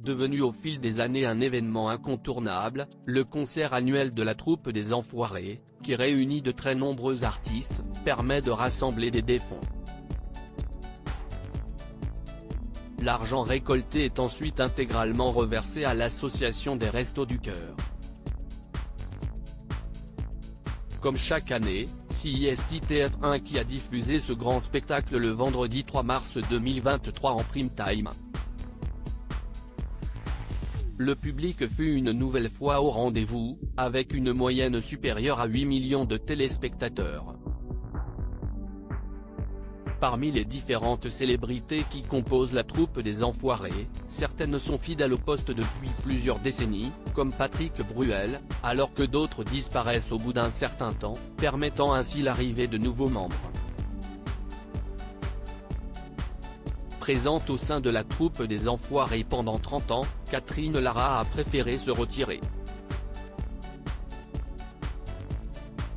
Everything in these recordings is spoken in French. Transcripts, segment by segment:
Devenu au fil des années un événement incontournable, le concert annuel de la troupe des Enfoirés, qui réunit de très nombreux artistes, permet de rassembler des fonds. L'argent récolté est ensuite intégralement reversé à l'association des Restos du Cœur. Comme chaque année, CIST TF1 qui a diffusé ce grand spectacle le vendredi 3 mars 2023 en prime time. Le public fut une nouvelle fois au rendez-vous, avec une moyenne supérieure à 8 millions de téléspectateurs. Parmi les différentes célébrités qui composent la troupe des Enfoirés, certaines sont fidèles au poste depuis plusieurs décennies, comme Patrick Bruel, alors que d'autres disparaissent au bout d'un certain temps, permettant ainsi l'arrivée de nouveaux membres. Présente au sein de la troupe des Enfoirés pendant 30 ans, Catherine Lara a préféré se retirer.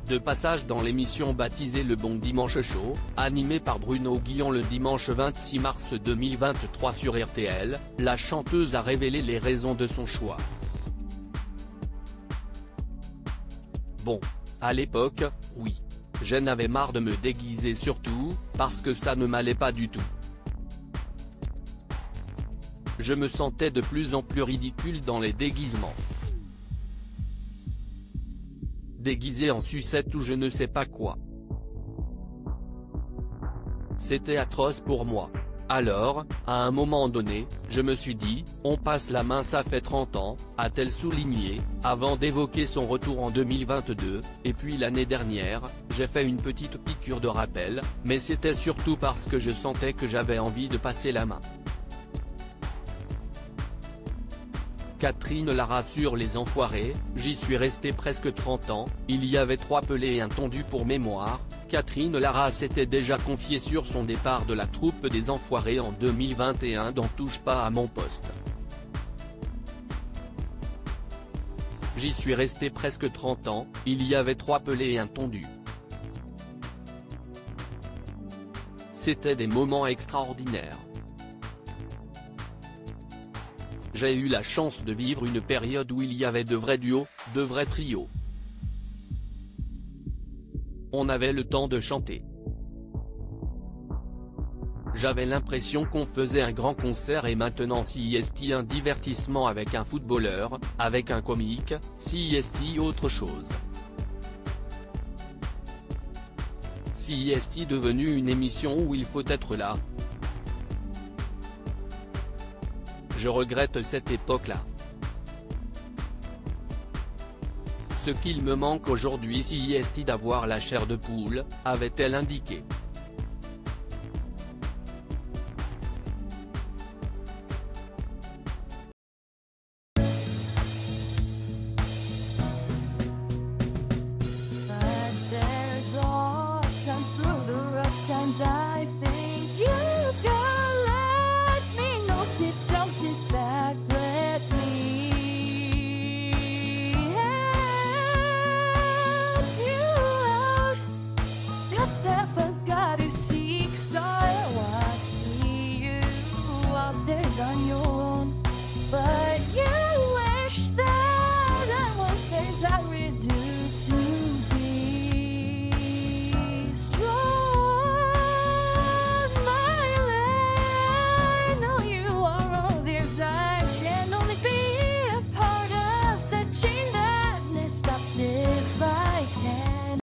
De passage dans l'émission baptisée Le Bon Dimanche Show, animée par Bruno Guillon le dimanche 26 mars 2023 sur RTL, la chanteuse a révélé les raisons de son choix. Bon, à l'époque, oui. J'en avais marre de me déguiser surtout, parce que ça ne m'allait pas du tout. Je me sentais de plus en plus ridicule dans les déguisements. Déguisé en sucette ou je ne sais pas quoi. C'était atroce pour moi. Alors, à un moment donné, je me suis dit, on passe la main, ça fait 30 ans, a-t-elle souligné, avant d'évoquer son retour en 2022, et puis l'année dernière, j'ai fait une petite piqûre de rappel, mais c'était surtout parce que je sentais que j'avais envie de passer la main. Catherine Lara sur les Enfoirés, j'y suis resté presque 30 ans, il y avait 3 pelés et un tondu pour mémoire. Catherine Lara s'était déjà confiée sur son départ de la troupe des Enfoirés en 2021 dans Touche pas à mon poste. J'y suis resté presque 30 ans, il y avait 3 pelés et un tondu. C'était des moments extraordinaires. J'ai eu la chance de vivre une période où il y avait de vrais duos, de vrais trios. On avait le temps de chanter. J'avais l'impression qu'on faisait un grand concert et maintenant CIST un divertissement avec un footballeur, avec un comique, CIST autre chose. CIST devenu une émission où il faut être là. Je regrette cette époque-là. Ce qu'il me manque aujourd'hui CIST d'avoir la chair de poule, avait-elle indiqué.